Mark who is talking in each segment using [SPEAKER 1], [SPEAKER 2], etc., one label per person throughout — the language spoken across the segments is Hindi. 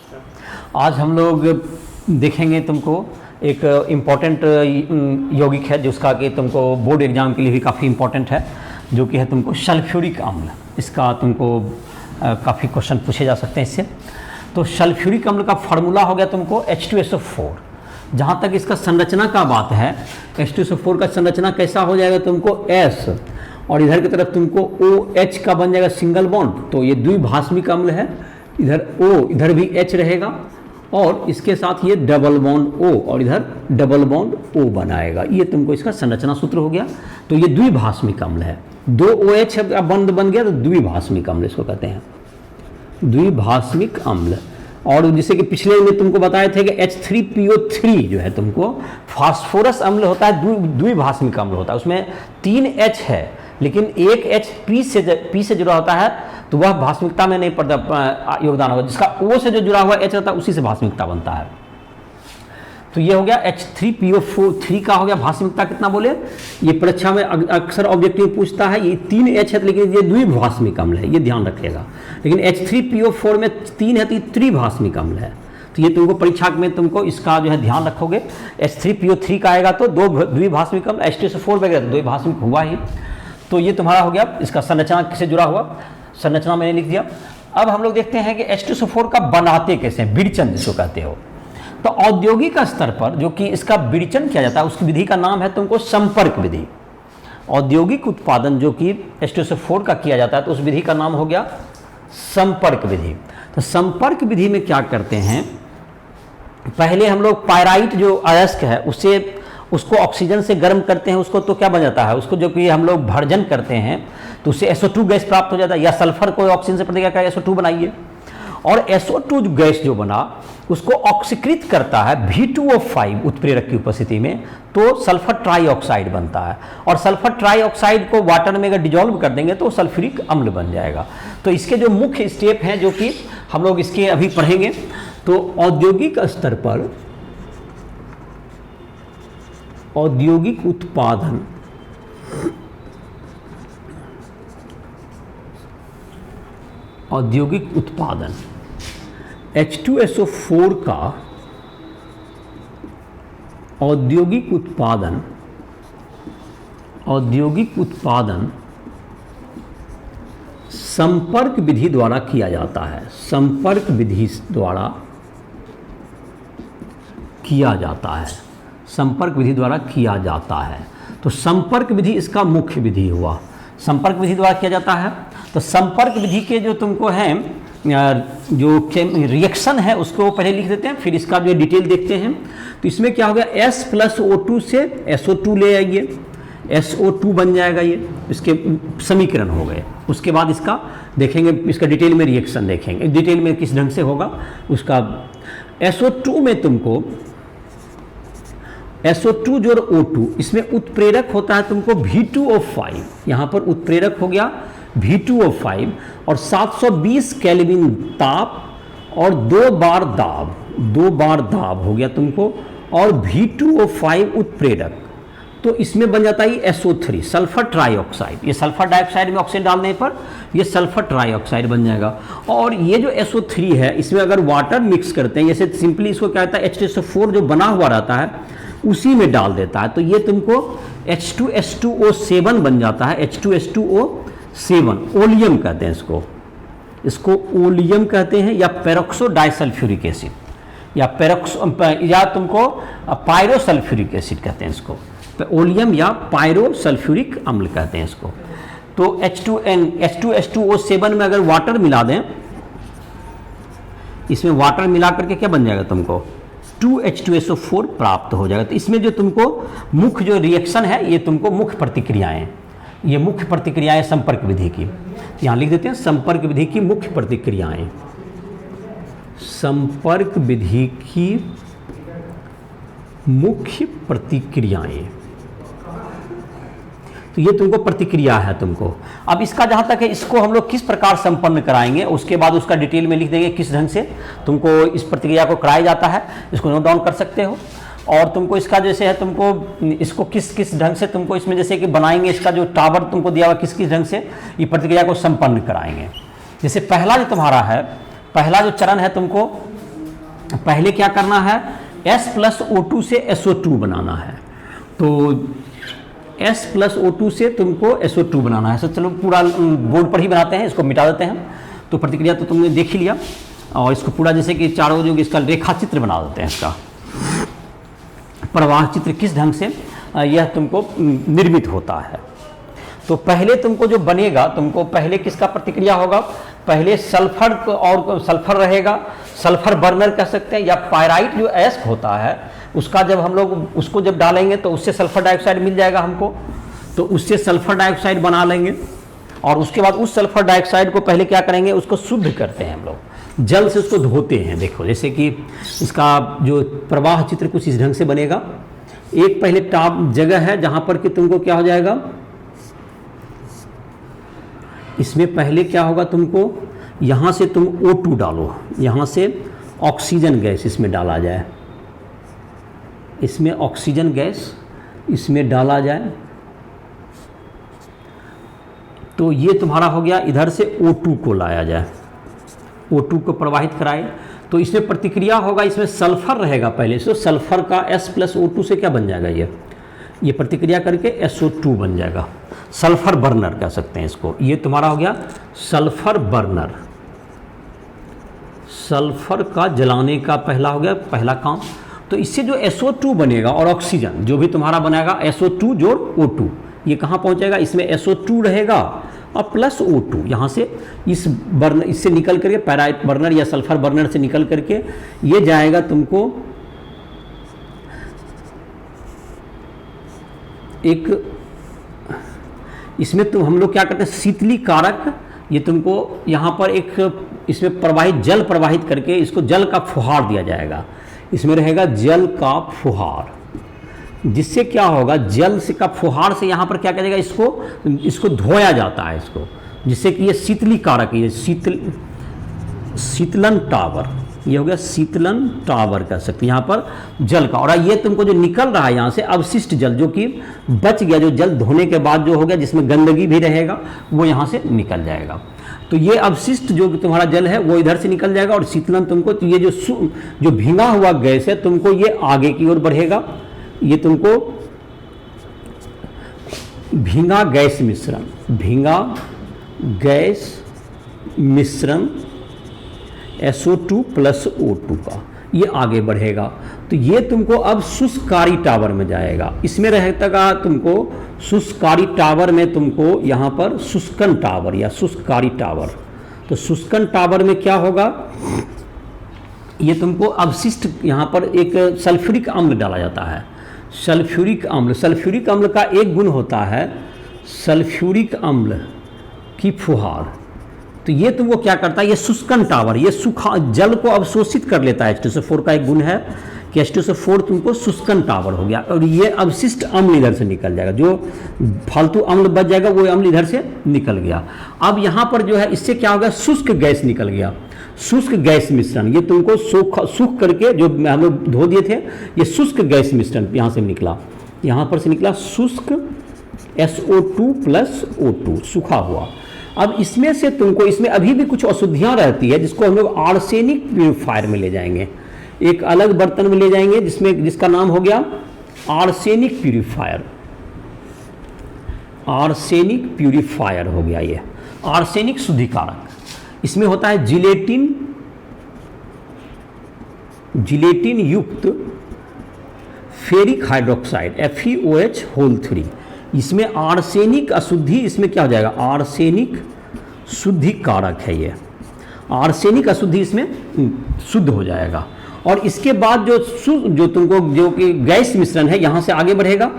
[SPEAKER 1] आज हम लोग देखेंगे तुमको एक इम्पॉर्टेंट यौगिक है जिसका कि तुमको बोर्ड एग्जाम के लिए भी काफ़ी इम्पॉर्टेंट है, जो कि है तुमको सल्फ्यूरिक अम्ल। इसका तुमको काफ़ी क्वेश्चन पूछे जा सकते हैं इससे। तो सल्फ्यूरिक अम्ल का फार्मूला हो गया तुमको H2SO4। जहाँ तक इसका संरचना का बात है, H2SO4 का संरचना कैसा हो जाएगा तुमको S, और इधर की तरफ तुमको OH का बन जाएगा सिंगल बॉन्ड। तो ये द्विभाषमिक अम्ल है, इधर O इधर भी H रहेगा और इसके साथ ये डबल बॉन्ड O और इधर डबल बॉन्ड O बनाएगा। ये तुमको इसका संरचना सूत्र हो गया। तो ये द्विभाषमिक अम्ल है। दो OH बंद बन गया तो द्विभाषमिक अम्ल इसको कहते हैं, द्विभाषमिक अम्ल। और जैसे कि पिछले में तुमको बताए थे कि H3PO3 जो है तुमको फास्फोरस अम्ल होता है, द्विभाषमिक अम्ल होता है। उसमें 3 H है लेकिन एक H P से जुड़ा होता है, तो वह भाषमिकता में नहीं पड़ता योगदान होगा। जिसका O से जो जुड़ा हुआ H रहता है उसी से भाषमिकता बनता है। तो ये हो गया H3PO3 का हो गया भाषमिकता कितना बोले। ये परीक्षा में अक्सर ऑब्जेक्टिव पूछता है। ये 3 H है लेकिन ये द्विभाषमिक अम्ल है, ये ध्यान रखिएगा। लेकिन H3PO4 में 3 है तो ये त्रिभाषमिक अम्ल है। तो ये तुमको परीक्षा में तुमको इसका जो है ध्यान रखोगे। H3PO3 का आएगा तो दो द्विभाषमिक अम्ल, H2SO4 वगैरह तो द्विभाषमिक हुआ ही। तो ये तुम्हारा हो गया इसका संरचना किससे जुड़ा हुआ, संरचना मैंने लिख दिया। अब हम लोग देखते हैं कि H2SO4 का बनाते कैसे हैं, विरचन जिसको कहते हो। तो औद्योगिक स्तर पर जो कि इसका विरचन किया जाता है उस विधि का नाम है तुमको संपर्क विधि। औद्योगिक उत्पादन जो कि H2SO4 का किया जाता है तो उस विधि का नाम हो गया संपर्क विधि। तो संपर्क विधि में क्या करते हैं, पहले हम लोग पायराइट जो अयस्क है उसको ऑक्सीजन से गर्म करते हैं, उसको तो क्या बन जाता है, उसको जो कि हम लोग भर्जन करते हैं तो उससे SO2 गैस प्राप्त हो जाता है। या सल्फर को ऑक्सीजन से प्रतिक्रिया कर SO2 बनाइए, और SO2 गैस जो बना उसको ऑक्सीकृत करता है V2O5 उत्प्रेरक की उपस्थिति में, तो सल्फर ट्राईऑक्साइड बनता है। और सल्फर ट्राईऑक्साइड को वाटर में अगर डिजोल्व कर देंगे तो सल्फ्यूरिक अम्ल बन जाएगा। तो इसके जो मुख्य स्टेप हैं जो कि हम लोग इसके अभी पढ़ेंगे। तो औद्योगिक स्तर पर औद्योगिक उत्पादन H2SO4 का औद्योगिक उत्पादन संपर्क विधि द्वारा किया जाता है। संपर्क विधि द्वारा किया जाता है, संपर्क विधि द्वारा किया जाता है। तो संपर्क विधि इसका मुख्य विधि हुआ, संपर्क विधि द्वारा किया जाता है। तो संपर्क विधि के जो तुमको हैं जो रिएक्शन है उसको पहले लिख देते हैं, फिर इसका जो डिटेल देखते हैं। तो इसमें क्या हो गया, S+O2 से SO2 ले आइए, SO2 बन जाएगा, ये इसके समीकरण हो गए। उसके बाद इसका देखेंगे, इसका डिटेल में रिएक्शन देखेंगे, डिटेल में किस ढंग से होगा उसका। SO2 में तुमको SO2 जोड़ O2, इसमें उत्प्रेरक होता है तुमको V2O5। यहाँ पर उत्प्रेरक हो गया V2O5 और 720 केल्विन ताप और 2 बार दाब हो गया तुमको, और V2O5 उत्प्रेरक। तो इसमें बन जाता है SO3 सल्फर ट्राईऑक्साइड। ये सल्फर डाइऑक्साइड में ऑक्सीजन डालने पर ये सल्फर ट्राईऑक्साइड बन जाएगा। और ये जो SO3 है इसमें अगर वाटर मिक्स करते हैं, जैसे सिंपली इसको क्या कहता है H2SO4 जो बना हुआ रहता है उसी में डाल देता है, तो ये तुमको H2H2O7 बन जाता है। H2H2O7 ओलियम कहते हैं इसको ओलियम कहते हैं, या पेरोक्सो डाइसल्फ्यूरिक एसिड, या तुमको पायरोसल्फ्यूरिक एसिड कहते हैं इसको। तो ओलियम या पायरोसल्फ्यूरिक अम्ल कहते हैं इसको। तो H2H2O7 में अगर वाटर मिला दें, इसमें वाटर मिला करके क्या बन जाएगा तुमको 2H2SO4 प्राप्त हो जाएगा। तो इसमें जो तुमको मुख्य जो रिएक्शन है, ये तुमको मुख्य प्रतिक्रियाएं, ये मुख्य प्रतिक्रियाएं संपर्क विधि की, यहाँ लिख देते हैं संपर्क विधि की मुख्य प्रतिक्रियाएं। संपर्क विधि की मुख्य प्रतिक्रियाएं, तो ये तुमको प्रतिक्रिया है तुमको। अब इसका जहाँ तक है, इसको हम लोग किस प्रकार संपन्न कराएंगे, उसके बाद उसका डिटेल में लिख देंगे किस ढंग से तुमको इस प्रतिक्रिया को कराया जाता है, इसको नोट डाउन कर सकते हो। और तुमको इसका जैसे है तुमको इसको किस किस ढंग से तुमको इसमें जैसे कि बनाएंगे, इसका जो टावर तुमको दिया हुआ किस किस ढंग से ये प्रतिक्रिया को संपन्न कराएंगे। जैसे पहला जो तुम्हारा है, पहला जो चरण है तुमको पहले क्या करना है, S+O2 से SO2 बनाना है। तो S+O2 से तुमको SO2 बनाना है। तो चलो पूरा बोर्ड पर ही बनाते हैं, इसको मिटा देते हैं। तो प्रतिक्रिया तो तुमने देख ही लिया, और इसको पूरा जैसे कि चारों जो इसका रेखा चित्र बना देते हैं, इसका प्रवाह चित्र किस ढंग से यह तुमको निर्मित होता है। तो पहले तुमको जो बनेगा, तुमको पहले किसका प्रतिक्रिया होगा, पहले सल्फर और सल्फर रहेगा, सल्फर बर्नर कह सकते हैं, या पायराइट जो एस्क होता है उसका जब हम लोग उसको जब डालेंगे तो उससे सल्फर डाइऑक्साइड मिल जाएगा हमको, तो उससे सल्फर डाइऑक्साइड बना लेंगे। और उसके बाद उस सल्फर डाइऑक्साइड को पहले क्या करेंगे, उसको शुद्ध करते हैं हम लोग, जल से उसको धोते हैं। देखो जैसे कि इसका जो प्रवाह चित्र कुछ इस ढंग से बनेगा। एक पहले टॉप जगह है जहां पर कि तुमको क्या हो जाएगा, इसमें पहले क्या होगा, तुमको यहाँ से तुम O2 डालो, यहाँ से ऑक्सीजन गैस इसमें डाला जाए, इसमें ऑक्सीजन गैस इसमें डाला जाए। तो ये तुम्हारा हो गया, इधर से O2 को लाया जाए, O2 को प्रवाहित कराए। तो इसमें प्रतिक्रिया होगा, इसमें सल्फर रहेगा पहले से, सल्फर का S+O2 से क्या बन जाएगा, ये प्रतिक्रिया करके SO2 बन जाएगा। सल्फर बर्नर कह सकते हैं इसको। ये तुम्हारा हो गया सल्फर बर्नर, सल्फर का जलाने का पहला हो गया, पहला काम। तो इससे जो SO2 बनेगा और ऑक्सीजन जो भी तुम्हारा बनेगा, SO2 जोड़ O2, ये कहाँ पहुँचेगा, इसमें SO2 रहेगा और प्लस O2 यहाँ से इस बर्नर, इससे निकल करके पैराइट बर्नर या सल्फर बर्नर से निकल करके ये जाएगा तुमको एक, इसमें तो हम लोग क्या करते हैं, शीतली कारक, ये तुमको यहाँ पर एक इसमें प्रवाहित जल प्रवाहित करके इसको जल का फुहार दिया जाएगा। इसमें रहेगा जल का फुहार, जिससे क्या होगा, जल से का फुहार से यहाँ पर क्या करेगा, इसको धोया जाता है इसको, जिससे कि ये शीतली कारक, ये शीतलन टावर, ये हो गया शीतलन टावर कह सकते हैं यहाँ पर जल का। और ये तुमको जो निकल रहा है यहाँ से अवशिष्ट जल, जो कि बच गया, जो जल धोने के बाद जो हो गया, जिसमें गंदगी भी रहेगा, वो यहाँ से निकल जाएगा। तो ये अवशिष्ट जो तुम्हारा जल है वो इधर से निकल जाएगा। और शीतलन तुमको, तो ये जो भींगा हुआ गैस है तुमको ये आगे की ओर बढ़ेगा, ये तुमको भींगा गैस मिश्रण, भींगा गैस मिश्रण SO2 प्लस O2 का ये आगे बढ़ेगा। तो ये तुमको अब शुष्कारी टावर में जाएगा। इसमें रहेगा तुमको शुष्कारी टावर में, तुमको यहाँ पर शुष्कन टावर या शुष्कारी टावर। तो शुष्कन टावर में क्या होगा, ये तुमको अवशिष्ट यहाँ पर एक सल्फ्यूरिक अम्ल डाला जाता है, सल्फ्यूरिक अम्ल। सल्फ्यूरिक अम्ल का एक गुण होता है सल्फ्यूरिक अम्ल की फुहार। तो ये तुमको क्या करता है, ये शुष्कन टावर, ये सूखा जल को अवशोषित कर लेता है। H2SO4 का एक गुण है कि H2SO4 तुमको शुष्कन टावर हो गया। और ये अवशिष्ट अम्ल इधर से निकल जाएगा, जो फालतू अम्ल बच जाएगा वो अम्ल इधर से निकल गया। अब यहाँ पर जो है इससे क्या होगा, शुष्क गैस निकल गया, शुष्क गैस मिश्रण। ये तुमको सूख करके जो हम लोग धो दिए थे, ये शुष्क गैस मिश्रण यहाँ से निकला, यहाँ पर से निकला शुष्क SO2 प्लस O2 सूखा हुआ। अब इसमें से तुमको, इसमें अभी भी कुछ अशुद्धियाँ रहती है, जिसको हम लोग आर्सेनिक प्यूरिफायर में ले जाएंगे, एक अलग बर्तन में ले जाएंगे, जिसका नाम हो गया आर्सेनिक प्यूरिफायर। आर्सेनिक प्यूरिफायर हो गया ये आर्सेनिक शुद्धिकारक। इसमें होता है जिलेटिन युक्त फेरिक हाइड्रोक्साइड FeOH3। इसमें आर्सेनिक अशुद्धि, इसमें क्या हो जाएगा, आर्सेनिक शुद्धिकारक है ये, आर्सेनिक अशुद्धि इसमें शुद्ध हो जाएगा। और इसके बाद जो तुमको जो कि गैस मिश्रण है यहाँ से आगे बढ़ेगा,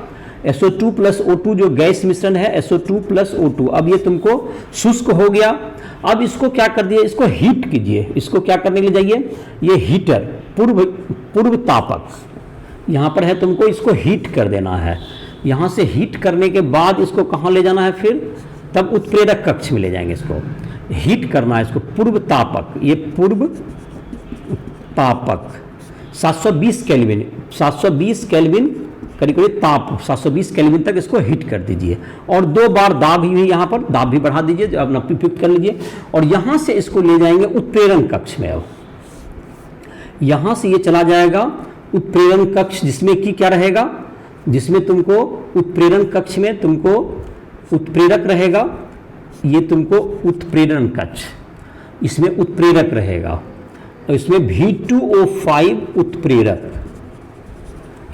[SPEAKER 1] SO2 प्लस O2 जो गैस मिश्रण है SO2 प्लस O2। अब ये तुमको शुष्क हो गया। अब इसको क्या कर दिए, इसको हीट कीजिए। इसको क्या करने के लिए जाइए, ये हीटर पूर्व तापक यहाँ पर है, तुमको इसको हीट कर देना है। यहाँ से हीट करने के बाद इसको कहाँ ले जाना है, फिर तब उत्प्रेरक कक्ष में ले जाएंगे। इसको हीट करना है, इसको पूर्व तापक, ये पूर्व तापक 720 केल्विन, 720 केल्विन करीब करीब ताप 720 केल्विन तक इसको हीट कर दीजिए। और 2 बार दाब ही यहाँ पर दाब भी बढ़ा दीजिए, अपना उपयुक्त कर लीजिए। और यहाँ से इसको ले जाएंगे उत्प्रेरण कक्ष में। अब यहाँ से ये चला जाएगा उत्प्रेरण कक्ष, जिसमें कि क्या रहेगा, जिसमें तुमको उत्प्रेरण कक्ष में तुमको उत्प्रेरक रहेगा, ये तुमको उत्प्रेरण कक्ष, इसमें उत्प्रेरक रहेगा, तो इसमें V2O5 उत्प्रेरक,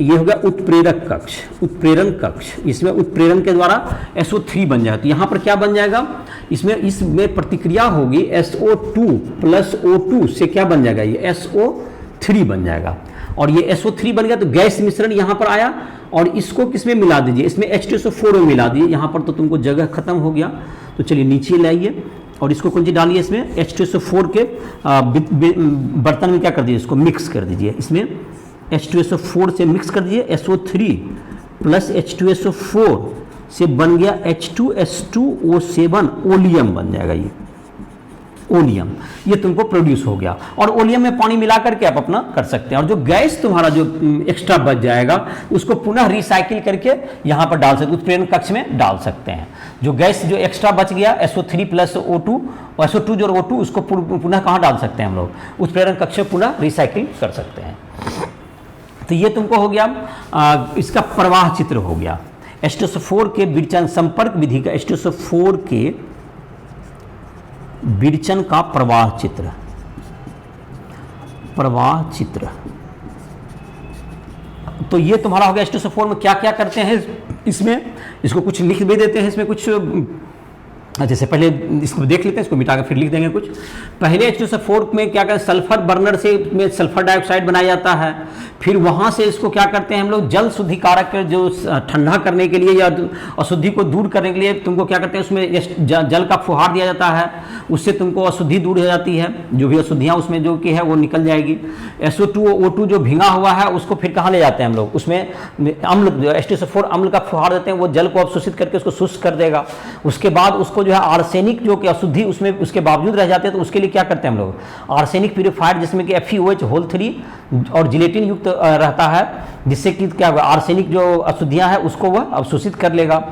[SPEAKER 1] ये होगा उत्प्रेरक कक्ष, उत्प्रेरण कक्ष, इसमें उत्प्रेरण के द्वारा SO3 बन जाएगा। तो यहाँ पर क्या बन जाएगा, इसमें प्रतिक्रिया होगी SO2 प्लस O2 से क्या बन जाएगा, ये SO3 बन जाएगा। और ये SO3 बन गया तो गैस मिश्रण यहाँ पर आया, और इसको किस में मिला दीजिए, इसमें H2SO4 में मिला दीजिए। यहाँ पर तो तुमको जगह खत्म हो गया, तो चलिए नीचे लाइए और इसको कौन सी डालिए, इसमें H2SO4 के बर्तन में क्या कर दीजिए, इसको मिक्स कर दीजिए, इसमें H2SO4 से मिक्स कर दीजिए, SO3 प्लस H2SO4 से बन गया H2S2O7 ओलियम बन जाएगा, ये ओलियम, ये तुमको प्रोड्यूस हो गया। और ओलियम में पानी मिला करके आप अपना कर सकते हैं। और जो गैस तुम्हारा जो एक्स्ट्रा बच जाएगा उसको पुनः रिसाइकिल करके यहाँ पर डाल सकते, उत्प्रेरण कक्ष में डाल सकते हैं। जो गैस जो एक्स्ट्रा बच गया SO3 प्लस O2, SO2 जो O2, उसको पुनः कहाँ डाल सकते हैं हम लोग, उत्प्रेरण कक्ष में पुनः रिसाइकिल कर सकते हैं। तो ये तुमको हो गया इसका प्रवाह चित्र हो गया, H2SO4 के विरचन संपर्क विधि का H2SO4 के विरचन का प्रवाह चित्र, प्रवाह चित्र। तो ये तुम्हारा हो गया H2SO4 में क्या क्या करते हैं इसमें, इसको कुछ लिख भी देते हैं, इसमें कुछ जैसे पहले इसको देख लेते हैं, इसको मिटाकर फिर लिख देंगे कुछ। पहले H2SO4 में क्या करते हैं, सल्फर बर्नर से में सल्फर डाइऑक्साइड बनाया जाता है, फिर वहाँ से इसको क्या करते हैं हम लोग, जल शुद्धिकारक जो ठंडा करने के लिए या अशुद्धि को दूर करने के लिए तुमको क्या करते हैं, उसमें जल का फुहार दिया जाता है, उससे तुमको अशुद्धि दूर हो जाती है, जो भी अशुद्धियाँ उसमें जो कि है वो निकल जाएगी। SO2O2 जो भींगा हुआ है उसको फिर कहाँ ले जाते हैं हम लोग, उसमें अम्ल H2SO4 अम्ल का फुहार देते हैं, वो जल को अवशोषित करके उसको शुष्क कर देगा। उसके बाद उसको जो है आर्सेनिक जो कि अशुद्धि उसमें उसके बावजूद रह जाते हैं, तो उसके लिए क्या करते हैं हम लोग, आर्सेनिक प्यूरिफायर जिसमें कि FeOH3 और जिलेटिन युक्त रहता है, जिससे कि क्या होगा, आर्सेनिक जो अशुद्धियां हैं उसको वह अवशोषित कर लेगा।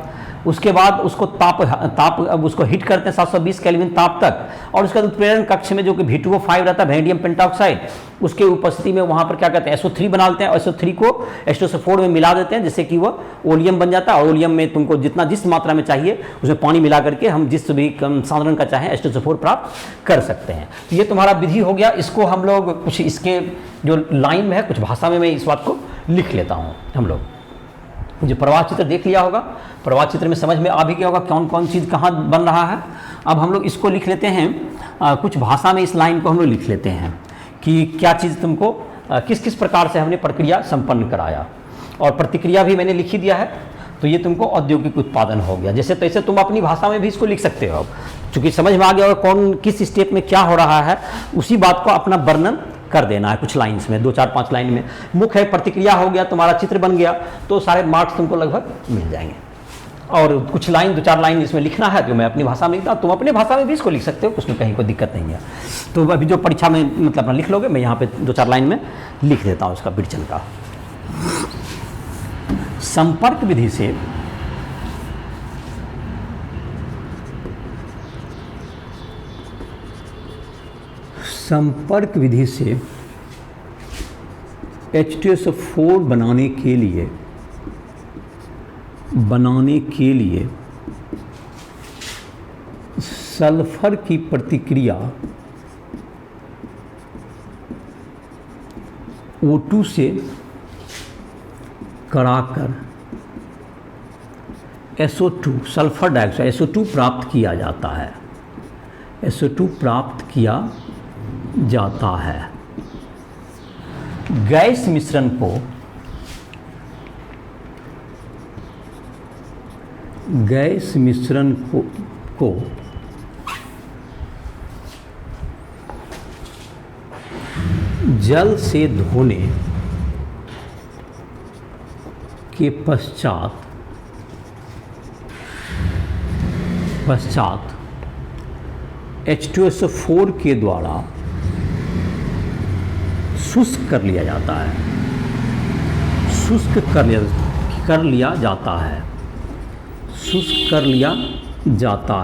[SPEAKER 1] उसके बाद उसको ताप उसको हीट करते हैं 720 केल्विन ताप तक, और उसके बाद उत्प्रेरण कक्ष में जो कि V2O5 रहता है, वैनेडियम पेंटॉक्साइड, उसके उपस्थिति में वहाँ पर क्या करते हैं, SO3 बना लेते हैं, और SO3 को H2SO4 में मिला देते हैं, जिससे कि वो ओलियम बन जाता है। और ओलियम में तुमको जितना जिस मात्रा में चाहिए उसमें पानी मिला करके हम जिस भी साधारण का चाहें H2SO4 प्राप्त कर सकते हैं। तो ये तुम्हारा विधि हो गया। इसको हम लोग कुछ इसके जो लाइन में है कुछ भाषा में मैं इस बात को लिख लेता हूँ। हम लोग जो प्रवाह चित्र देख लिया होगा, प्रवाह चित्र में समझ में आ भी गया होगा कौन कौन चीज़ कहाँ बन रहा है। अब हम लोग इसको लिख लेते हैं कुछ भाषा में, इस लाइन को हम लोग लिख लेते हैं कि क्या चीज़ तुमको किस किस प्रकार से हमने प्रक्रिया संपन्न कराया, और प्रतिक्रिया भी मैंने लिख ही दिया है। तो ये तुमको औद्योगिक उत्पादन हो गया। जैसे तैसे तुम अपनी भाषा में भी इसको लिख सकते हो, चूँकि समझ में आ गया होगा कौन किस स्टेप में क्या हो रहा है, उसी बात को अपना वर्णन कर देना है कुछ लाइन्स में, 2-4-5 लाइन में। मुख्य है प्रतिक्रिया हो गया, तुम्हारा चित्र बन गया, तो सारे मार्क्स तुमको लगभग मिल जाएंगे। और कुछ लाइन 2-4 लाइन इसमें लिखना है जो मैं अपनी भाषा में लिखता, तुम अपने भाषा में भी इसको लिख सकते हो, उसमें कहीं कोई दिक्कत नहीं है। तो अभी जो परीक्षा में मतलब अपना लिख लोगे, मैं यहाँ पे 2-4 लाइन में लिख देता हूँ इसका विरचन का। संपर्क विधि से संपर्क विधि से H2SO4 बनाने के लिए सल्फर की प्रतिक्रिया O2 से कराकर SO2 सल्फर डाइऑक्साइड SO2 प्राप्त किया जाता है, SO2 प्राप्त किया जाता है। गैस मिश्रण को जल से धोने के पश्चात H2SO4 के द्वारा शुष्क कर लिया जाता है, शुष्क कर लिया जाता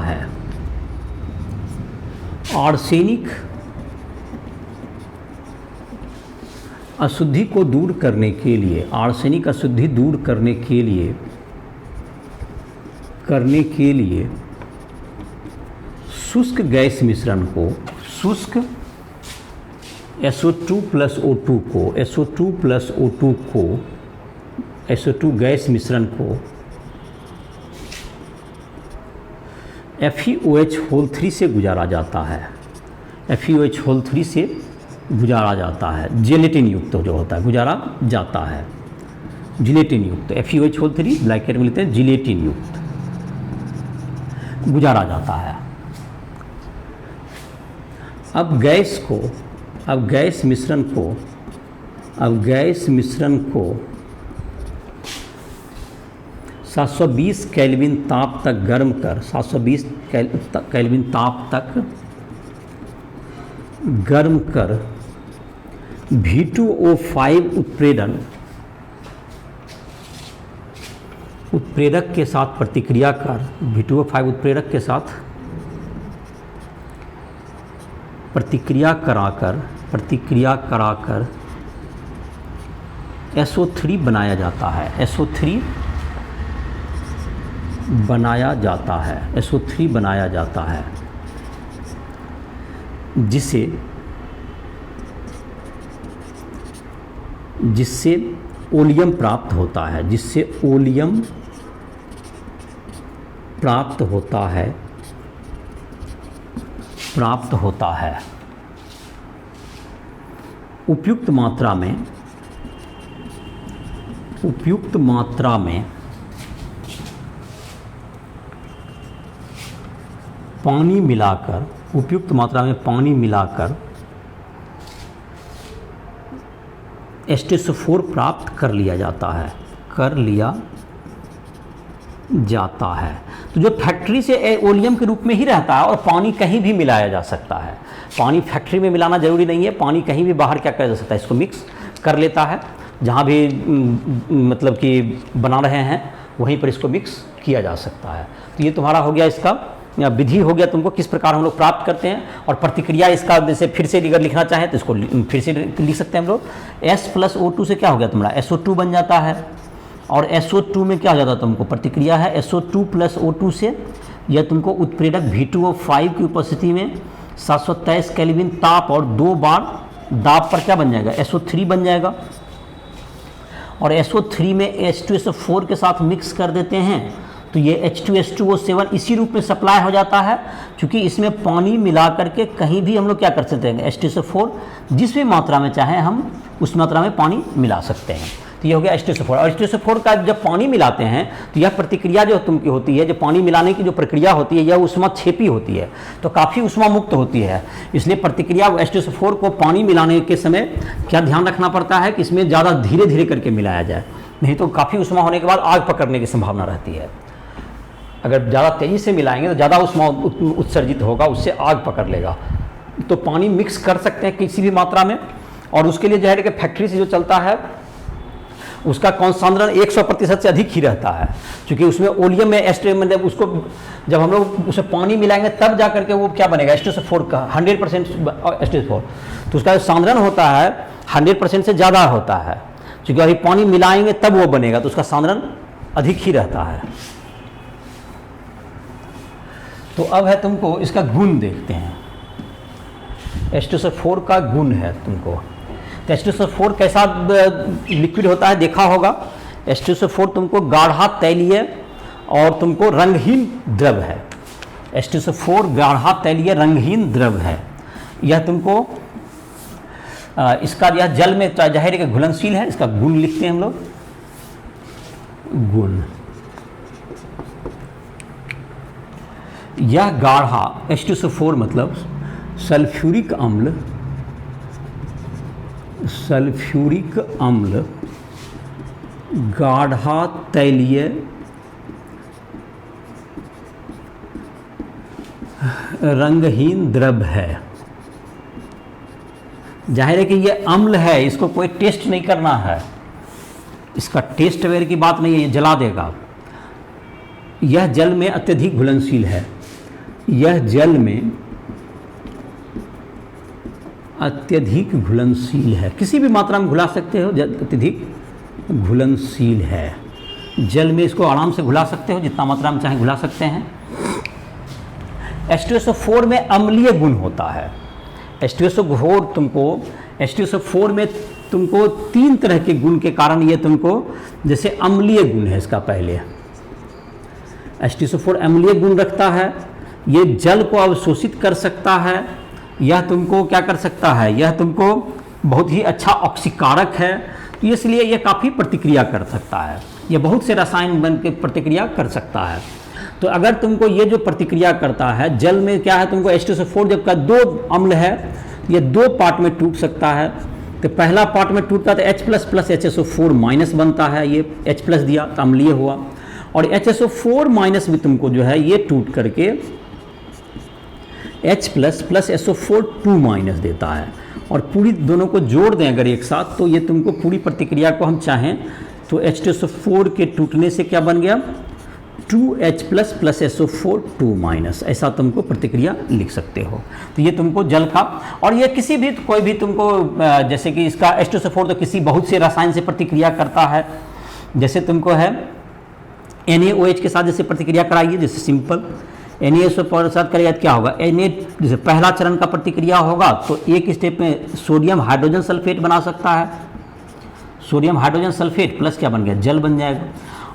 [SPEAKER 1] है। अशुद्धि को दूर करने के लिए, आर्सेनिक अशुद्धि दूर करने के लिए शुष्क गैस मिश्रण को, शुष्क SO2 प्लस O2 को, SO2 प्लस O2 को, SO2 गैस मिश्रण को FeOH3 से गुजारा जाता है, FeOH3 से गुजारा जाता है, जेलेटिन युक्त जो होता है, गुजारा जाता है जिलेटिन युक्त, FeOH3 ब्लैक हेड में लेते हैं, जिलेटिन युक्त गुजारा जाता है। अब गैस मिश्रण को 720 केल्विन ताप तक गर्म कर, 720 केल्विन ताप तक गर्म कर V2O5 उत्प्रेरक के साथ प्रतिक्रिया कर, V2O5 उत्प्रेरक के साथ प्रतिक्रिया कराकर SO3 बनाया जाता है, SO3 बनाया जाता है, जिससे ओलियम प्राप्त होता है, प्राप्त होता है। उपयुक्त मात्रा में पानी मिलाकर H2SO4 प्राप्त कर लिया जाता है। तो जो फैक्ट्री से ओलियम के रूप में ही रहता है और पानी कहीं भी मिलाया जा सकता है, पानी फैक्ट्री में मिलाना जरूरी नहीं है, पानी कहीं भी बाहर क्या किया जा सकता है, इसको मिक्स कर लेता है, जहाँ भी मतलब कि बना रहे हैं वहीं पर इसको मिक्स किया जा सकता है। तो ये तुम्हारा हो गया, इसका विधि हो गया तुमको किस प्रकार हम लोग प्राप्त करते हैं, और प्रतिक्रिया इसका जैसे फिर से अगर लिखना चाहे तो इसको फिर से लिख सकते हैं हम लोग। S प्लस O2 से क्या हो गया तुम्हारा, SO2 बन जाता है, और SO2 में क्या हो जाता है तुमको, प्रतिक्रिया है SO2 प्लस O2 से, यह तुमको उत्प्रेरक V2O5 की उपस्थिति में 723 केल्विन ताप और 2 बार दाब पर क्या बन जाएगा, SO3 बन जाएगा, और SO3 में H2SO4 के साथ मिक्स कर देते हैं तो ये H2S2O7 इसी रूप में सप्लाई हो जाता है, क्योंकि इसमें पानी मिला करके कहीं भी हम लोग क्या कर सकते हैं, H2SO4 जिस भी मात्रा में चाहे हम उस मात्रा में पानी मिला सकते हैं। तो ये हो गया H2SO4। और H2SO4 का जब पानी मिलाते हैं तो यह प्रतिक्रिया जो तुमकी होती है, जो पानी मिलाने की जो प्रक्रिया होती है, यह उष्मा छेपी होती है, तो काफ़ी उष्मा मुक्त होती है। इसलिए प्रतिक्रिया H2SO4 को पानी मिलाने के समय क्या ध्यान रखना पड़ता है कि इसमें ज़्यादा धीरे धीरे करके मिलाया जाए, नहीं तो काफ़ी उष्मा होने के बाद आग पकड़ने की संभावना रहती है। अगर ज़्यादा तेज़ी से मिलाएंगे तो ज़्यादा उष्मा उत्सर्जित होगा, उससे आग पकड़ लेगा। तो पानी मिक्स कर सकते हैं किसी भी मात्रा में, और उसके लिए जो है कि फैक्ट्री से जो चलता है उसका कॉन्संट्रेशन 100% से अधिक ही रहता है, क्योंकि उसमें ओलियम में मतलब उसको जब हम लोग उसमें पानी मिलाएंगे तब जा करके वो क्या बनेगा, H2SO4 का 100% H2SO4, तो उसका जो सांद्रण होता है 100% से ज़्यादा होता है, क्योंकि अभी पानी मिलाएंगे तब वो बनेगा, तो उसका सांद्रण अधिक ही रहता है। तो अब है तुमको इसका गुण देखते हैं, H2SO4 का गुण है तुमको। तो H2SO4 कैसा लिक्विड होता है देखा होगा। H2SO4 तुमको गाढ़ा तैलीय और तुमको रंगहीन द्रव है। H2SO4 गाढ़ा तैलीय रंगहीन द्रव है। यह तुमको इसका यह जल में जाहिर है कि घुलनशील है। इसका गुण लिखते हैं हम लोग, गुण। यह गाढ़ा H2SO4 मतलब सल्फ्यूरिक अम्ल गाढ़ा तैलीय रंगहीन द्रव है। जाहिर है कि ये अम्ल है, इसको कोई टेस्ट नहीं करना है, इसका टेस्ट वगैरह की बात नहीं है, ये जला देगा। यह जल में अत्यधिक घुलनशील है, यह जल में अत्यधिक घुलनशील है, किसी भी मात्रा में घुला सकते हो, अत्यधिक घुलनशील है। जल में इसको आराम से घुला सकते हो, जितना मात्रा में चाहे घुला सकते हैं। H2SO4 में अम्लीय गुण होता है। H2SO4 में तुमको 3 तरह के गुण के कारण ये तुमको, जैसे अम्लीय गुण है इसका, पहले H2SO4 अम्लीय गुण रखता है, ये जल को अवशोषित कर सकता है, यह तुमको क्या कर सकता है, यह तुमको बहुत ही अच्छा ऑक्सीकारक है, तो इसलिए यह काफ़ी प्रतिक्रिया कर सकता है, यह बहुत से रसायन बन के प्रतिक्रिया कर सकता है। तो अगर तुमको ये जो प्रतिक्रिया करता है जल में, क्या है, तुमको H2SO4 जब का 2 अम्ल है, ये 2 पार्ट में टूट सकता है। तो पहला पार्ट में टूटता तो H+ प्लस HSO4 माइनस बनता है, ये H+ दिया तो अम्लीय हुआ, और HSO4 माइनस भी तुमको जो है ये टूट करके H+ प्लस SO4 2 माइनस देता है, और पूरी दोनों को जोड़ दें अगर एक साथ, तो ये तुमको पूरी प्रतिक्रिया को हम चाहें तो H2SO4 के टूटने से क्या बन गया, 2H+ प्लस SO4 2 माइनस, ऐसा तुमको प्रतिक्रिया लिख सकते हो। तो ये तुमको जल का, और ये किसी भी कोई भी तुमको, जैसे कि इसका H2SO4 तो किसी बहुत से रसायन से प्रतिक्रिया करता है, जैसे तुमको है NaOH के साथ जैसे प्रतिक्रिया कराइए, जैसे सिंपल NaSO4 के साथ करेगा तो क्या होगा, Na जैसे पहला चरण का प्रतिक्रिया होगा तो एक स्टेप में सोडियम हाइड्रोजन सल्फेट बना सकता है, सोडियम हाइड्रोजन सल्फेट प्लस क्या बन गया, जल बन जाएगा।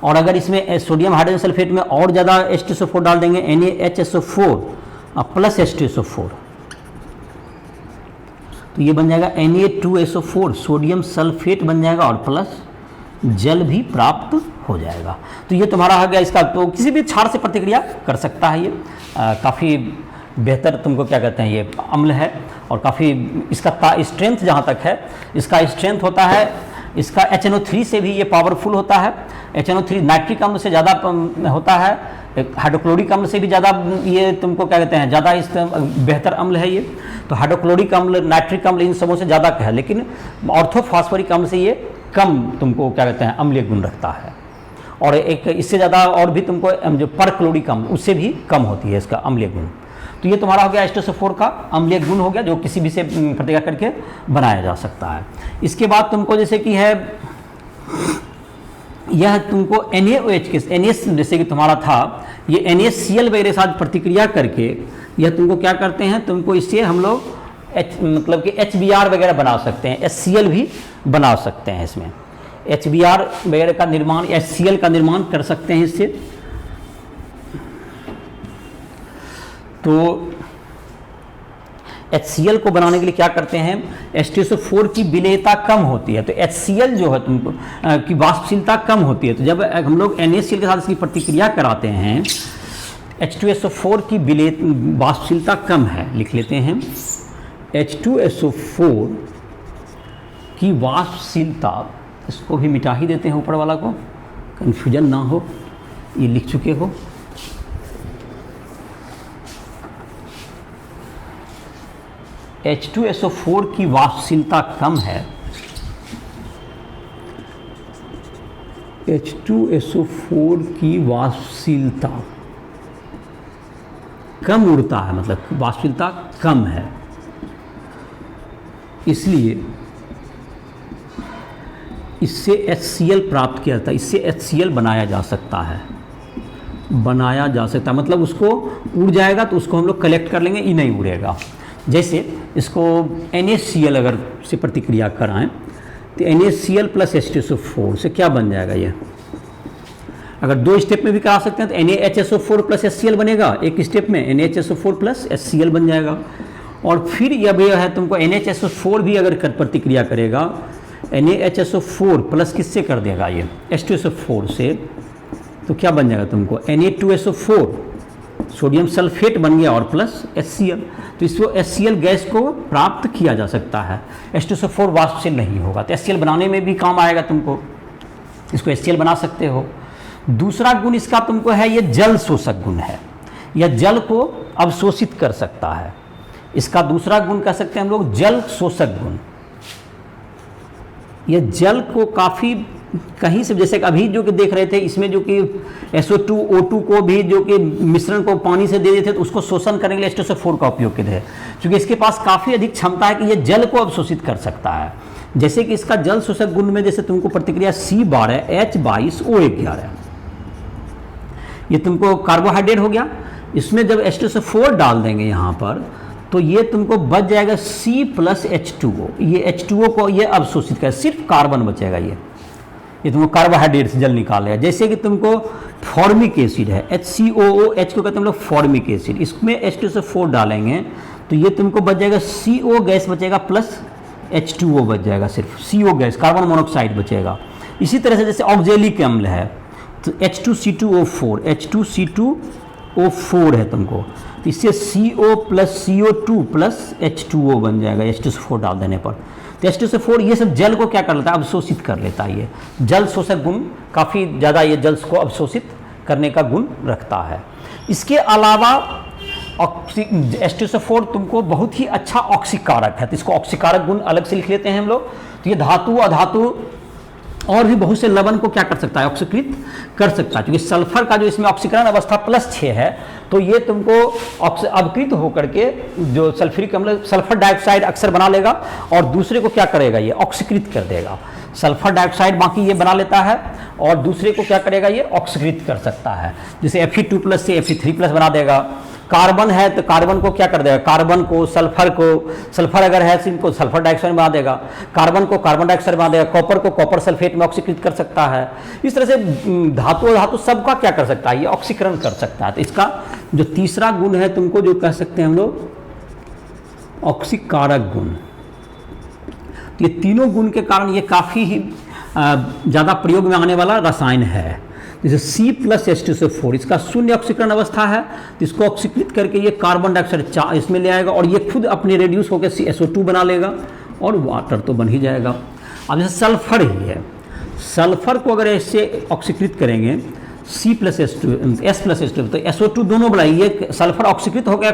[SPEAKER 1] और अगर इसमें सोडियम हाइड्रोजन सल्फेट में और ज़्यादा H2SO4 डाल देंगे, NaHSO4 प्लस H2SO4, तो ये बन जाएगा Na2SO4, सोडियम सल्फेट बन जाएगा और प्लस जल भी प्राप्त हो जाएगा। तो ये तुम्हारा हो गया इसका, तो किसी भी क्षार से प्रतिक्रिया कर सकता है ये, काफ़ी बेहतर तुमको क्या कहते हैं ये अम्ल है, और काफ़ी इसका स्ट्रेंथ जहाँ तक है, इसका स्ट्रेंथ होता है, इसका HNO3 से भी ये पावरफुल होता है। HNO3 नाइट्रिक अम्ल से ज़्यादा होता है, हाइड्रोक्लोरिक अम्ल से भी ज़्यादा, ये तुमको क्या कहते हैं ज़्यादा इस बेहतर अम्ल है ये। तो हाइड्रोक्लोरिक अम्ल, नाइट्रिक अम्ल इन सबों से ज़्यादा है, लेकिन ऑर्थोफॉस्फोरिक अम्ल से ये कम तुमको क्या कहते हैं अम्लीय गुण रखता है, और एक इससे ज़्यादा और भी तुमको जो परक्लोरिक अम्ल उससे भी कम होती है इसका अम्लीय गुण। तो ये तुम्हारा हो गया H2SO4 का अम्लीय गुण हो गया, जो किसी भी से प्रतिक्रिया करके बनाया जा सकता है। इसके बाद तुमको जैसे कि है, यह तुमको NaOH के NaS जैसे कि तुम्हारा था, ये NaCl वगैरह साथ प्रतिक्रिया करके यह तुमको क्या करते हैं, तुमको इससे हम लोग मतलब कि HBr वगैरह बना सकते हैं, HCl भी बना सकते हैं, इसमें HBr वगैरह का निर्माण, HCl का निर्माण कर सकते हैं इससे। तो HCl को बनाने के लिए क्या करते हैं, H2SO4 की विलेयता कम होती है, तो HCl जो है तुमको की वाष्पशीलता कम होती है। तो जब हम लोग NaCl के साथ इसकी प्रतिक्रिया कराते हैं, H2SO4 की वाष्पशीलता कम है, लिख लेते हैं H2SO4 की वाष्पशीलता, इसको भी मिटा ही देते हैं ऊपर वाला को, कन्फ्यूजन ना हो, ये लिख चुके हो। H2SO4 की वाष्पशीलता कम है, H2SO4 की वाष्पशीलता कम उड़ता है, मतलब वाष्पशीलता कम है, इसलिए इससे HCl प्राप्त किया जाता है, इससे HCl बनाया जा सकता है, मतलब उसको उड़ जाएगा तो उसको हम लोग कलेक्ट कर लेंगे, ये नहीं उड़ेगा। जैसे इसको NaCl अगर से प्रतिक्रिया कराएं तो NaCl प्लस H2SO4 से क्या बन जाएगा, ये अगर 2 स्टेप में भी करा सकते हैं तो NaHSO4 प्लस HCl बनेगा, एक स्टेप में NaHSO4 प्लस HCl बन जाएगा। और फिर यह है तुमको NaHSO4 भी अगर प्रतिक्रिया करेगा, NaHSO4 प्लस किससे कर देगा ये H2SO4 से, तो क्या बन जाएगा तुमको Na2SO4, सोडियम सल्फेट बन गया और प्लस HCl। तो इसको HCl गैस को प्राप्त किया जा सकता है, H2SO4 वाष्पशील नहीं होगा, तो HCl बनाने में भी काम आएगा तुमको, इसको HCl बना सकते हो। दूसरा गुण इसका तुमको है, ये जल शोषक गुण है, यह जल को अवशोषित कर सकता है, इसका दूसरा गुण कह सकते हैं हम लोग जल शोषक गुण। यह जल को काफ़ी कहीं से, जैसे अभी जो कि देख रहे थे इसमें जो कि SO2 O2 को भी जो कि मिश्रण को पानी से दे देते थे तो उसको शोषण करने के लिए H2SO4 का उपयोग किए थे, क्योंकि इसके पास काफ़ी अधिक क्षमता है कि ये जल को अवशोषित कर सकता है। जैसे कि इसका जल शोषक गुण में जैसे तुमको प्रतिक्रिया C12 H22O11 है, ये तुमको कार्बोहाइड्रेट हो गया। इसमें जब H2SO4 डाल देंगे यहाँ पर तो ये तुमको बच जाएगा C + H2O, ये H2O को ये अवशोषित कर, सिर्फ कार्बन बचेगा। ये तुमको कार्बोहाइड्रेट से जल निकालेगा। जैसे कि तुमको फॉर्मिक एसिड है HCOOH को कहते हैं हम लोग फॉर्मिक एसिड, इसमें H2SO4 डालेंगे तो ये तुमको बच जाएगा CO गैस बचेगा प्लस H2O बच जाएगा, सिर्फ CO गैस कार्बन मोनोऑक्साइड बचेगा। इसी तरह से जैसे ऑक्जेलिक अम्ल है तो H2C2O4 H2C2O4 है तुमको, तो इससे CO + CO2 + H2O बन जाएगा H2SO4 डाल देने पर। तो H2SO4 ये सब जल को क्या कर लेता है, अवशोषित कर लेता है। ये जल शोषक गुण काफ़ी ज़्यादा, ये जल को अवशोषित करने का गुण रखता है। इसके अलावा H2SO4 तुमको बहुत ही अच्छा ऑक्सीकारक है, तो इसको ऑक्सीकारक गुण अलग से लिख लेते हैं हम लोग। तो ये धातु अधातु और भी बहुत से लवण को क्या कर सकता है, ऑक्सीकृत कर सकता है। क्योंकि सल्फर का जो इसमें ऑक्सीकरण अवस्था +6 है तो ये तुमको अवकृत होकर के जो सल्फ्यूरिक अम्ल सल्फर डाइऑक्साइड अक्सर बना लेगा और दूसरे को क्या करेगा, ये ऑक्सीकृत कर देगा। सल्फर डाइऑक्साइड बाकी ये बना लेता है और दूसरे को क्या करेगा, ये ऑक्सीकृत कर सकता है। जैसे Fe2+ से Fe3+ बना देगा। कार्बन है तो कार्बन को क्या कर देगा, कार्बन को सल्फर अगर है तो इनको सल्फर डाइऑक्साइड बना देगा, कार्बन को कार्बन डाइऑक्साइड बना देगा, कॉपर को कॉपर सल्फेट में ऑक्सीकृत कर सकता है। इस तरह से धातु सबका क्या कर सकता है, ये ऑक्सीकरण कर सकता है। तो इसका जो तीसरा गुण है तुमको जो कह सकते हैं हम लोग ऑक्सीकारक गुण। ये तीनों गुण के कारण ये काफ़ी ही ज़्यादा प्रयोग में आने वाला रसायन है। जैसे C + H2SO4 इसका शून्य ऑक्सीकरण अवस्था है, तो इसको ऑक्सीकृत करके ये कार्बन डाइऑक्साइड इसमें ले आएगा और ये खुद अपने रेड्यूस होकर SO2 बना लेगा और वाटर तो बन ही जाएगा। अब जैसे सल्फर ही है, सल्फर को अगर ऐसे ऑक्सीकृत करेंगे C + H2 तो SO2 दोनों बनाएंगे, ये सल्फर ऑक्सीकृत होकर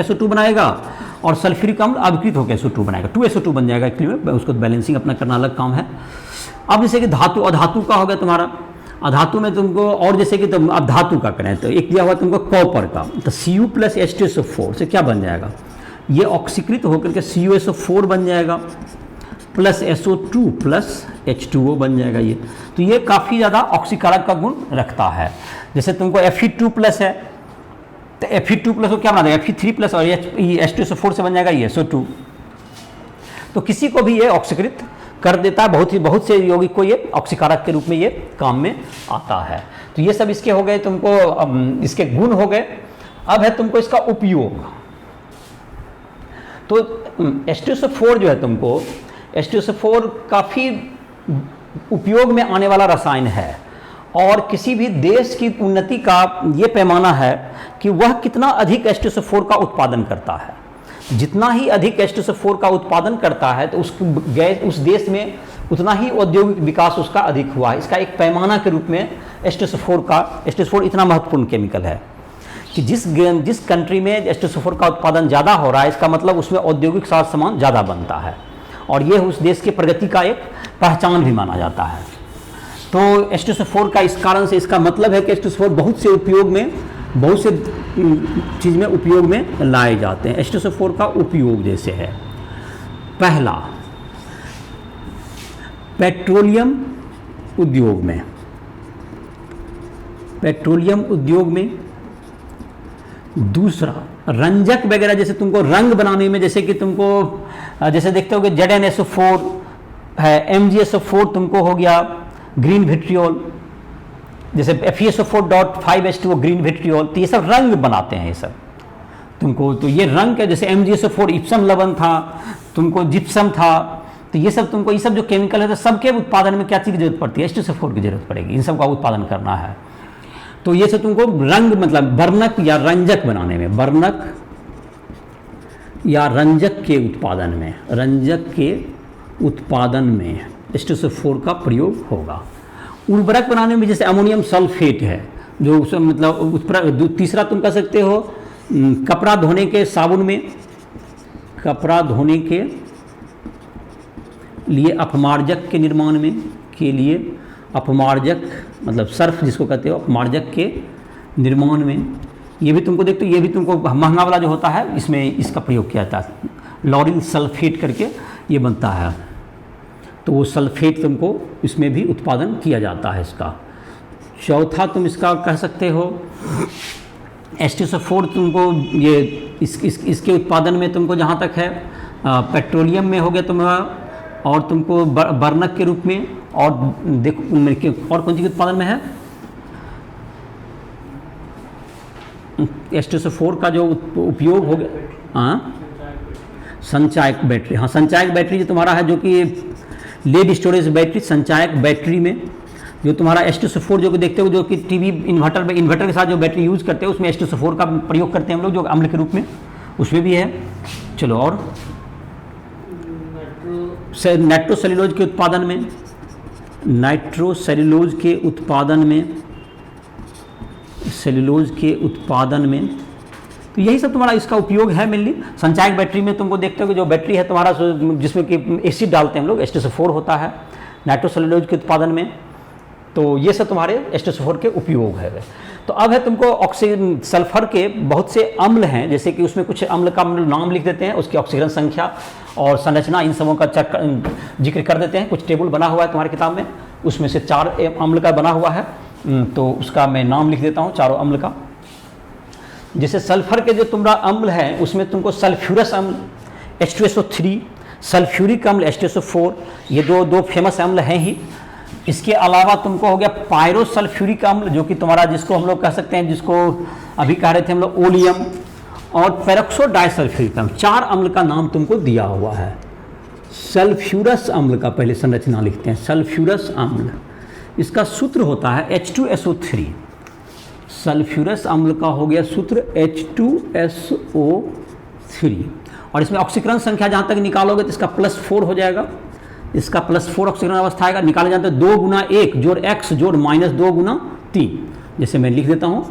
[SPEAKER 1] SO2 बनाएगा और सल्फ्यूरिक अम्ल अविकृत होकर SO2 बनाएगा, 2SO2 बन जाएगा। एक्चुअली उसको बैलेंसिंग अपना करना अलग काम है। अब जैसे कि धातु अधातु का हो गया तुम्हारा, अधातु में तुमको और जैसे कि तुम अब धातु का करें तो एक दिया हुआ तुमको कॉपर का, तो Cu + H2SO4 से क्या बन जाएगा, ये ऑक्सीकृत होकर के CuSO4 बन जाएगा प्लस SO2 + H2O बन जाएगा। ये तो ये काफ़ी ज़्यादा ऑक्सीकारक का गुण रखता है। जैसे तुमको Fe2+ है तो Fe2+ को क्या बना देगा, Fe3+ और H2SO4 से बन जाएगा ये SO2। तो किसी को भी ये ऑक्सीकृत कर देता है, बहुत से यौगिक को ये ऑक्सीकारक के रूप में ये काम में आता है। तो ये सब इसके हो गए, तुमको इसके गुण हो गए। अब है तुमको इसका उपयोग। तो H2SO4 जो है तुमको H2SO4 काफ़ी उपयोग में आने वाला रसायन है और किसी भी देश की उन्नति का ये पैमाना है कि वह कितना अधिक H2SO4 का उत्पादन करता है। जितना ही अधिक H2SO4 का उत्पादन करता है तो उस देश में उतना ही औद्योगिक विकास उसका अधिक हुआ है। इसका एक पैमाना के रूप में H2SO4 इतना महत्वपूर्ण केमिकल है कि जिस कंट्री में H2SO4 का उत्पादन ज़्यादा हो रहा है, इसका मतलब उसमें औद्योगिक साज सामान ज़्यादा बनता है और ये उस देश की प्रगति का एक पहचान भी माना जाता है। तो H2SO4 का इस कारण से इसका मतलब है कि H2SO4 बहुत से चीज़ में उपयोग में लाए जाते हैं। H2SO4 का उपयोग जैसे है, पहला पेट्रोलियम उद्योग में, दूसरा रंजक वगैरह, जैसे तुमको रंग बनाने में, जैसे कि तुमको जैसे देखते हो कि ZnSO4 है, MgSO4 तुमको हो गया ग्रीन विट्रियोल, जैसे FeSO4.5H2O ग्रीन विट्रियोल, तो ये सब रंग बनाते हैं ये सब तुमको। तो ये रंग है, जैसे MgSO4 इप्सम लवण था, तुमको जिप्सम था, तो ये सब तुमको, ये सब जो केमिकल है तो सबके उत्पादन में क्या चीज़ की जरूरत पड़ती है, H2SO4 की जरूरत पड़ेगी, इन सब का उत्पादन करना है। तो ये सब तुमको रंग मतलब वर्णक या रंजक बनाने में, वर्णक या रंजक के उत्पादन में H2SO4 का प्रयोग होगा। उर्वरक बनाने में जैसे अमोनियम सल्फेट है, जो उस मतलब तीसरा तुम कह सकते हो कपड़ा धोने के साबुन में, कपड़ा धोने के लिए अपमार्जक के निर्माण में के लिए अपमार्जक, मतलब सर्फ जिसको कहते हो, अपमार्जक के निर्माण में, ये भी तुमको देखते हो, ये भी तुमको महंगा वाला जो होता है इसमें इसका प्रयोग किया जाता है, लॉरिल सल्फेट करके ये बनता है, तो वो सल्फेट तुमको इसमें भी उत्पादन किया जाता है इसका। चौथा तुम इसका कह सकते हो H2SO4, तुमको ये इसके उत्पादन में तुमको जहाँ तक है पेट्रोलियम में हो गया तुम्हारा, और तुमको बर्नक के रूप में, और देखो और कौन सी के उत्पादन में है, H2SO4 का जो उपयोग हो गया, हाँ संचायक बैटरी, हाँ संचायक बैटरी जो तुम्हारा है, जो कि लेड स्टोरेज बैटरी, संचायक बैटरी में जो तुम्हारा H2SO4 जो कि देखते हो, जो कि टीवी इन्वर्टर के साथ जो बैटरी यूज़ करते हैं उसमें H2SO4 का प्रयोग करते हैं हम लोग, जो अम्ल के रूप में, उसमें भी है। चलो, और नाइट्रोसेल्यूलोज के उत्पादन में, नाइट्रोसेल्यूलोज के उत्पादन में, सेल्यूलोज के उत्पादन में, तो यही सब तुम्हारा इसका उपयोग है मेनली। संचायक बैटरी में तुमको देखते हो कि जो बैटरी है तुम्हारा जिसमें कि एसिड डालते हैं हम लोग, H2SO4 होता है नाइट्रोसेल्यूलोज के उत्पादन में, तो ये सब तुम्हारे H2SO4 के उपयोग है। तो अब है तुमको ऑक्सीजन, सल्फर के बहुत से अम्ल हैं, जैसे कि उसमें कुछ अम्ल का नाम लिख देते हैं, उसकी ऑक्सीजन संख्या और संरचना, इन सबों का जिक्र कर देते हैं। कुछ टेबल बना हुआ है तुम्हारी किताब में, उसमें से 4 अम्ल का बना हुआ है, तो उसका मैं नाम लिख देता हूँ चारों अम्ल का। जैसे सल्फर के जो तुम्हारा अम्ल है उसमें तुमको सल्फ्यूरस अम्ल H2SO3, सल्फ्यूरिक अम्ल H2SO4, ये दो फेमस अम्ल हैं ही। इसके अलावा तुमको हो गया पायरोसल्फ्यूरिक अम्ल, जो कि तुम्हारा जिसको हम लोग कह सकते हैं, जिसको अभी कह रहे थे हम लोग ओलियम, और पेरोक्सो डाइसल्फ्यूरिक अम्ल, 4 अम्ल का नाम तुमको दिया हुआ है। सल्फ्यूरस अम्ल का पहले संरचना लिखते हैं, सल्फ्यूरस अम्ल, इसका सूत्र होता है H2SO3। सल्फ्यूरस अम्ल का हो गया सूत्र H2SO3, और इसमें ऑक्सीकरण संख्या जहाँ तक निकालोगे तो इसका +4 हो जाएगा, इसका +4 ऑक्सीकरण अवस्था आएगा। निकाले जाते हैं 2 × 1 जोड़ x जोड़ -2 × 3, जैसे मैं लिख देता हूँ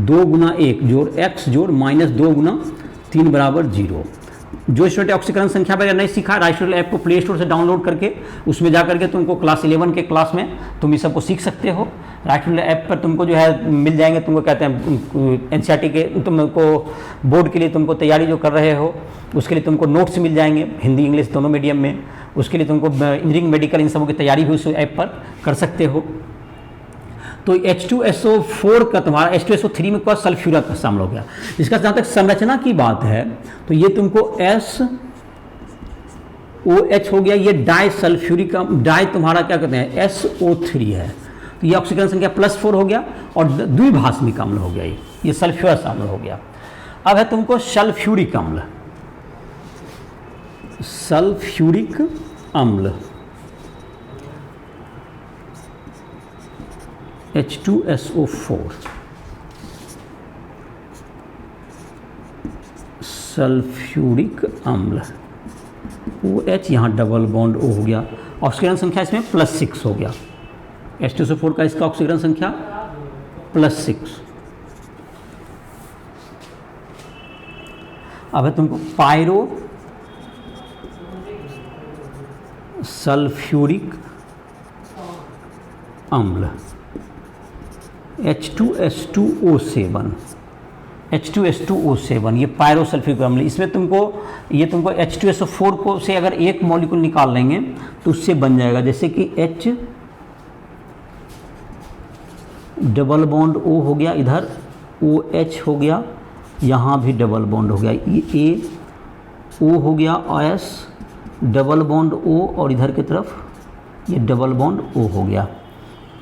[SPEAKER 1] 2 × 1 जोड़ x जोड़ -2 × 3 बराबर 0। जो स्टूडेंट ऑक्सीकरण संख्या वगैरह नहीं सीखा, राइस्टोरियल ऐप को प्ले स्टोर से डाउनलोड करके उसमें जा करके तुमको क्लास 11 के क्लास में तुम इस सबको सीख सकते हो। राइस्टोरियल ऐप पर तुमको जो है मिल जाएंगे, तुमको कहते हैं NCERT के, तुमको बोर्ड के लिए तुमको तैयारी जो कर रहे हो उसके लिए तुमको नोट्स मिल जाएंगे, हिंदी इंग्लिश दोनों मीडियम में। उसके लिए तुमको इंजीनियरिंग मेडिकल इन सबों की तैयारी भी उस ऐप पर कर सकते हो। तो H2SO4 का तुम्हारा H2SO3 में का सल्फ्यूरक का शामिल हो गया। इसका जहाँ तक संरचना की बात है तो ये तुमको SOH हो गया, ये डाई सल्फ्यूरिक, डाई तुम्हारा क्या कहते हैं SO3 है, तो ये ऑक्सीकरण संख्या +4 हो गया, और द्विभाषमिक अम्ल हो गया, ये सल्फ्यूरस अम्ल हो गया। अब है तुमको सल्फ्यूरिक अम्ल, सल्फ्यूरिक अम्ल H2SO4, सल्फ्यूरिक अम्ल OH, यहाँ डबल बॉन्ड O हो गया, ऑक्सीकरण संख्या इसमें +6 हो गया। H2SO4 का इसका ऑक्सीकरण संख्या +6। अब है तुमको पायरो सल्फ्यूरिक अम्ल H2S2O7, H2S2O7, ये पायरोसल्फ्यूरिक अम्ल। इसमें तुमको H2SO4 को से अगर एक मॉलिक्यूल निकाल लेंगे तो उससे बन जाएगा, जैसे कि H डबल बॉन्ड O हो गया, इधर OH हो गया, यहाँ भी डबल बॉन्ड हो गया, ये A O हो गया, S डबल बॉन्ड O, और इधर की तरफ ये डबल बॉन्ड O हो गया,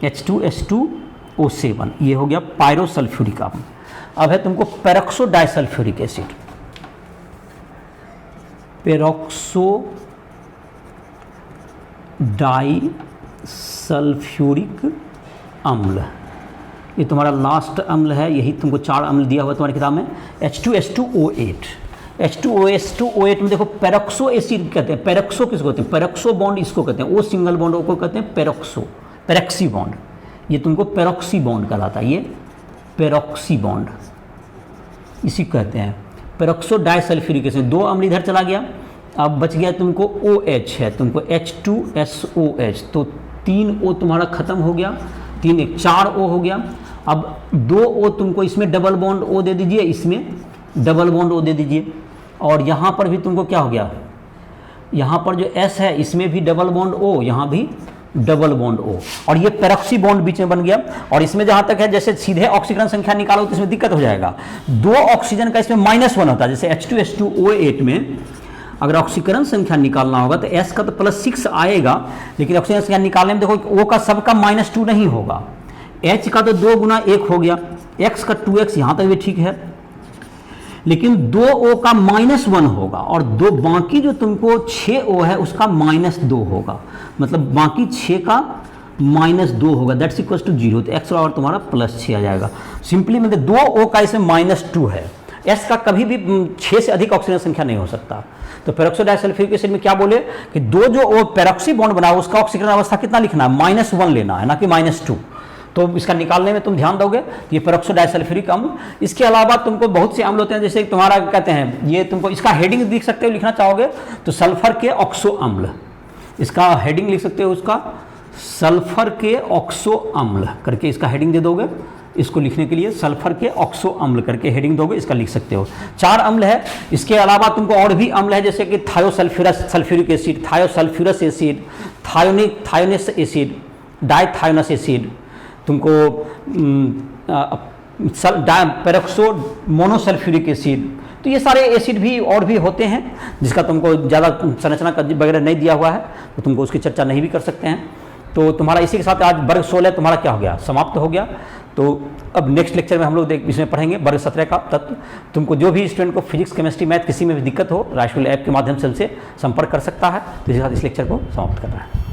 [SPEAKER 1] H2S2O7, ये हो गया पायरोसल्फ्यूरिक अम्ल। अब है तुमको peroxo disulphuric acid, peroxo disulphuric अम्ल, ये तुम्हारा लास्ट अम्ल है, यही तुमको 4 अम्ल दिया हुआ तुम्हारी किताब में। H2S2O8, H2OS2O8 में देखो पेरोक्सो एसिड कहते हैं, पेरोक्सो किसको कहते हैं, पेरोक्सो बॉन्ड इसको कहते हैं, O सिंगल बॉन्ड को कहते हैं पेरोक्सो, पेरोक्सी बॉन्ड, ये तुमको पेरोक्सी बॉन्ड कहलाता है, ये पेरोक्सी बॉन्ड इसी कहते हैं। पेरोक्सो डाइसल्फ्यूरिक एसिड, 2 अम्ल इधर चला गया, अब बच गया तुमको OH है, तुमको H2SOH, तो 3 O तुम्हारा खत्म हो गया, 3 1 4 O हो गया। अब 2 O तुमको इसमें डबल बॉन्ड O दे दीजिए, इसमें डबल बॉन्ड O दे दीजिए, और यहाँ पर भी तुमको क्या हो गया, यहाँ पर जो S है इसमें भी डबल बॉन्ड O, यहाँ भी डबल बॉन्ड O, और ये पेरोक्सी बॉन्ड बीच में बन गया। और इसमें जहाँ तक है जैसे सीधे ऑक्सीकरण संख्या निकालो तो इसमें दिक्कत हो जाएगा, 2 ऑक्सीजन का इसमें -1 होता है। जैसे H2SO8 में अगर ऑक्सीकरण संख्या निकालना होगा तो S का तो +6 आएगा, लेकिन ऑक्सीजन संख्या निकालने में देखो O का सबका -2 नहीं होगा, H का तो 2 गुना 1 हो गया, X का 2x, यहाँ तक भी ठीक है, लेकिन 2O का -1 होगा, और दो बाकी जो तुमको 6O है उसका -2 होगा, मतलब बाकी 6 का -2 होगा, दैट्स इक्वल टू 0। तो एक्स और तुम्हारा +6 आ जाएगा। सिंपली मतलब 2O का इसमें -2 है, S का कभी भी 6 से अधिक ऑक्सीजन संख्या नहीं हो सकता। तो पेरोक्सो डाइसल्फ्यूरिक एसिड में क्या बोले कि 2 जो पेरोक्सी बॉन्ड बना उसका ऑक्सीकरण अवस्था कितना लिखना है, -1 लेना है, ना कि -2। तो इसका निकालने में तुम ध्यान दोगे, ये पेरोक्सो डाइसल्फ्यूरिक अम्ल। इसके अलावा तुमको बहुत से अम्ल होते हैं, जैसे तुम्हारा कहते हैं, ये तुमको इसका हेडिंग लिख सकते हो, लिखना चाहोगे तो सल्फर के ऑक्सो अम्ल, इसका हेडिंग लिख सकते हो, उसका सल्फर के ऑक्सो अम्ल करके इसका हेडिंग दे दोगे। इसको लिखने के लिए सल्फर के ऑक्सो अम्ल करके हेडिंग दोगे, इसका लिख सकते हो। 4 अम्ल है। इसके अलावा तुमको और भी अम्ल है, जैसे कि thiosulphurous sulphuric acid, thiosulphurous acid, thionous acid, dithionous acid, तुमको पेरोक्सो मोनोसल्फ्यूरिक एसिड। तो ये सारे एसिड भी और भी होते हैं, जिसका तुमको ज़्यादा संरचना वगैरह नहीं दिया हुआ है, तो तुमको उसकी चर्चा नहीं भी कर सकते हैं। तो तुम्हारा इसी के साथ आज वर्ग 16 तुम्हारा क्या हो गया, समाप्त हो गया। तो अब नेक्स्ट लेक्चर में हम लोग इसमें पढ़ेंगे वर्ग 17 का तत्व। तुमको जो भी स्टूडेंट को फिजिक्स, केमिस्ट्री, मैथ किसी में भी दिक्कत हो, राइसफुल ऐप के माध्यम से हमसे संपर्क कर सकता है। तो इसी के साथ इस लेक्चर को समाप्त करना है।